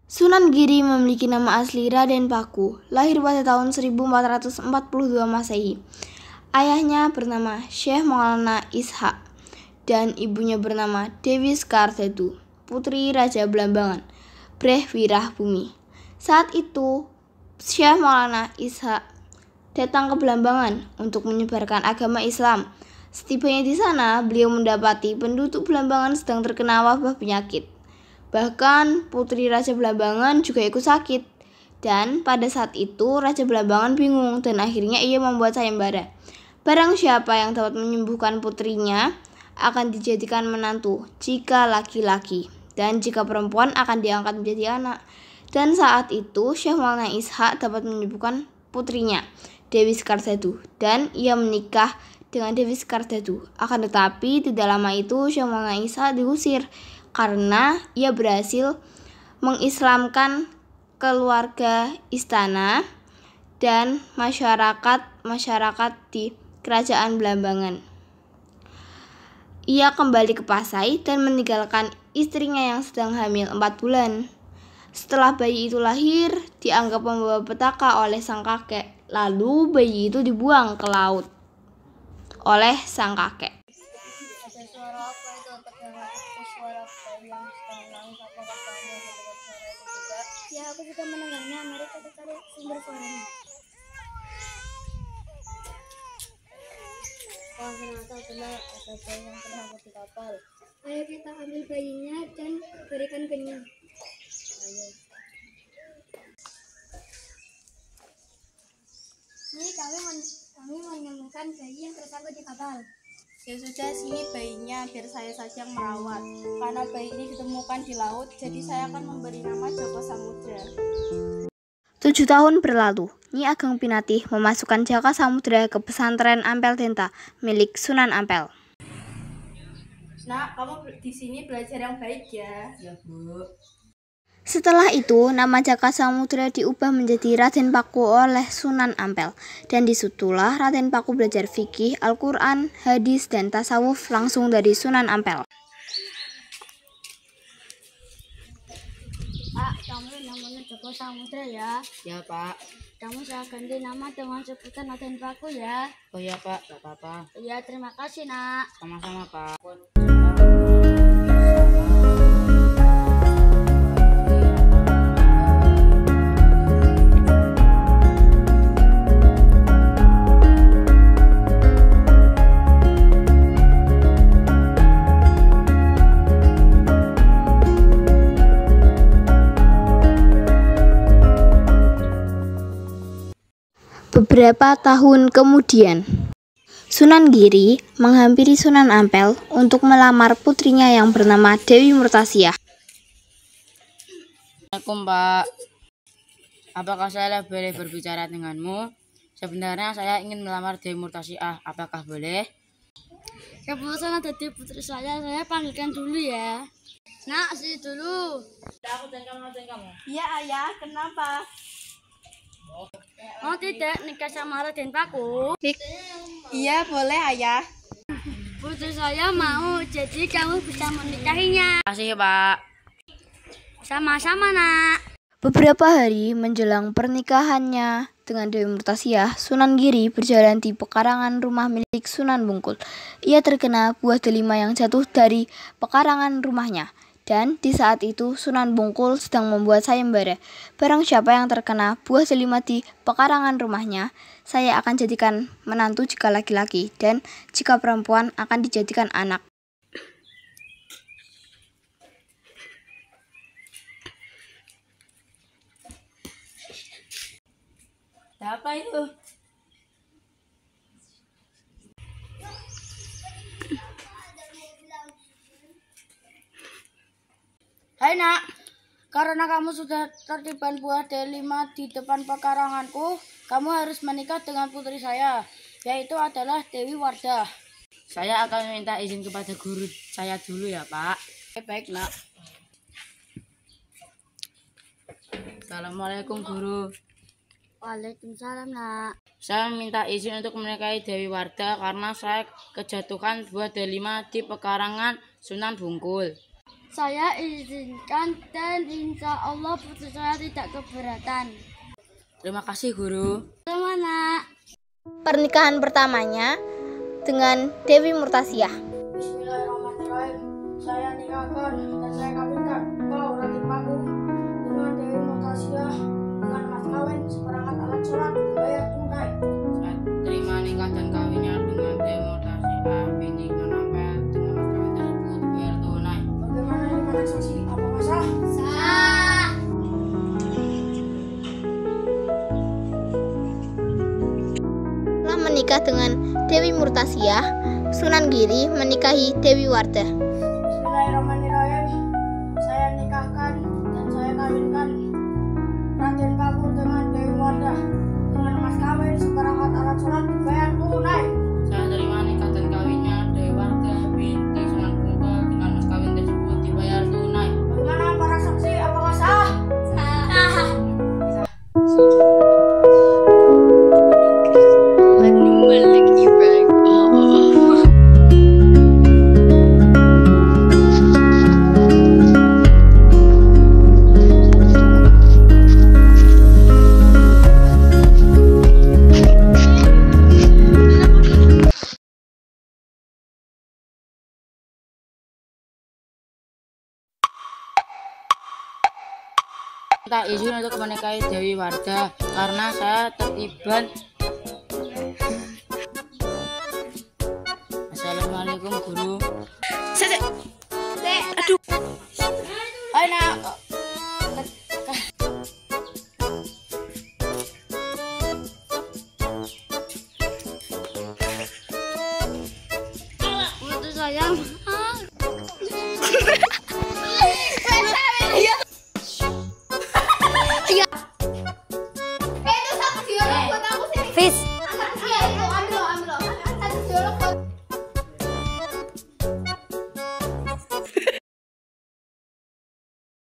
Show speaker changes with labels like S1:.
S1: Sunan Giri memiliki nama asli Raden Paku, lahir pada tahun 1442 Masehi. Ayahnya bernama Syekh Maulana Ishak dan ibunya bernama Dewi Skardedu, putri Raja Blambangan, Breh Wirah Bumi. Saat itu, Syekh Maulana Ishak datang ke Blambangan untuk menyebarkan agama Islam. Setibanya di sana, beliau mendapati penduduk Blambangan sedang terkena wabah penyakit. Bahkan putri Raja Blambangan juga ikut sakit. Dan pada saat itu Raja Blambangan bingung dan akhirnya ia membuat sayembara. Barang siapa yang dapat menyembuhkan putrinya akan dijadikan menantu jika laki-laki, dan jika perempuan akan diangkat menjadi anak. Dan saat itu Syekh Maulana Ishak dapat menyembuhkan putrinya, Dewi Skardedu, dan ia menikah dengan Dewi Skardedu. Akan tetapi tidak lama itu Syekh Maulana Ishak diusir karena ia berhasil mengislamkan keluarga istana dan masyarakat di kerajaan Blambangan. Ia kembali ke Pasai dan meninggalkan istrinya yang sedang hamil 4 bulan. Setelah bayi itu lahir, dianggap membawa petaka oleh sang kakek. Lalu bayi itu dibuang ke laut oleh sang kakek.
S2: Ada suara apa itu? Terdengar suara bayi yang sedang menangis. Apakah kamu mendengar suara itu juga? Ya, aku juga mendengarnya. Mari kita cari sumber suaranya. Wah, ternyata benar ada bayi yang tersangkut di kapal. Ayo kita ambil bayinya dan berikan kenyang. Ayo. Ini kami menemukan bayi yang tersangkut di kapal.
S3: Ya sudah, sini bayinya, biar saya saja yang merawat. Karena bayi ini ditemukan di laut, jadi saya akan memberi nama Joko Samudra.
S1: 7 tahun berlalu, Nyi Ageng Pinatih memasukkan Jaka Samudra ke pesantren Ampel Denta milik Sunan Ampel.
S3: Nak, kamu di sini belajar yang baik ya.
S4: Ya, Bu.
S1: Setelah itu, nama Jaka Samudra diubah menjadi Raden Paku oleh Sunan Ampel. Dan disitulah Raden Paku belajar fikih, Al-Quran, hadis, dan tasawuf langsung dari Sunan Ampel.
S2: Pak, kamu namanya Joko Samudra ya?
S4: Ya, Pak.
S2: Kamu saya ganti nama dengan sebutan Raden Paku ya?
S4: Oh ya, Pak. Gak apa-apa.
S2: Iya, terima kasih nak.
S4: Sama-sama, Pak.
S1: Beberapa tahun kemudian, Sunan Giri menghampiri Sunan Ampel untuk melamar putrinya yang bernama Dewi Murtasiah.
S4: Assalamualaikum, Pak. Apakah saya boleh berbicara denganmu? Sebenarnya saya ingin melamar Dewi Murtasiah. Apakah boleh?
S2: Kebetulan tadi putri saya panggilkan dulu ya. Nak, sini dulu.
S4: Aku dan kamu.
S3: Iya ayah, kenapa?
S2: Oh tidak, nikah sama Raden Paku.
S3: Iya boleh ayah.
S2: Putri saya mau, jadi kamu bisa menikahinya.
S4: Terima kasih, Pak.
S2: Sama-sama nak.
S1: Beberapa hari menjelang pernikahannya dengan Dewi Murtasiah, Sunan Giri berjalan di pekarangan rumah milik Sunan Bungkul. Ia terkena buah delima yang jatuh dari pekarangan rumahnya. Dan di saat itu Sunan Bungkul sedang membuat sayembara. Barang siapa yang terkena buah delima di pekarangan rumahnya, saya akan jadikan menantu jika laki-laki, dan jika perempuan akan dijadikan anak.
S3: Apa itu?
S2: Hai nak, karena kamu sudah tertiban buah delima di depan pekaranganku, kamu harus menikah dengan putri saya, yaitu adalah Dewi Wardah.
S4: Saya akan meminta izin kepada guru saya dulu ya, Pak.
S2: Baik nak.
S4: Assalamualaikum, Guru.
S2: Waalaikumsalam, Nak.
S4: Saya minta izin untuk menikahi Dewi Wardah karena saya kejatuhan buah delima di pekarangan Sunan Bungkul.
S2: Saya izinkan dan insya Allah putri saya tidak keberatan.
S4: Terima kasih, Guru.
S2: Sama, Nak.
S1: Pernikahan pertamanya dengan Dewi Murtasiah.
S2: Bismillahirrahmanirrahim. Saya nikahkan dan saya kawinkan engkau Raden Paku dengan Dewi Murtasiah dengan mas kawin seperangkat alat sholat dibayar tunai.
S4: Saya terima nikah dan kawinnya dengan Dewi Murtasiah binti Nun Ampel dengan mas kawin tersebut dibayar tunai.
S2: Bagaimana ini para saksi? Apakah sah?
S1: Setelah menikah dengan Dewi Murtasiah, Sunan Giri menikahi Dewi Wardah.
S2: Bismillahirrahmanirrahim. Saya nikahkan dan saya kawinkan Raden Paku dengan Dewi Wardah dengan mas kawin seperangkat alat sholat dibayar tunai.
S4: Saya terima nikah dan kawinnya Dewi Wardah binti Sunan Bungkul dengan mas kawin tersebut dibayar tunai.
S2: Bagaimana para saksi? Apakah sah?
S4: Minta izin untuk menikahi Dewi Wardah karena saya tertiban. Assalamualaikum, Guru.
S2: Hai, Nak.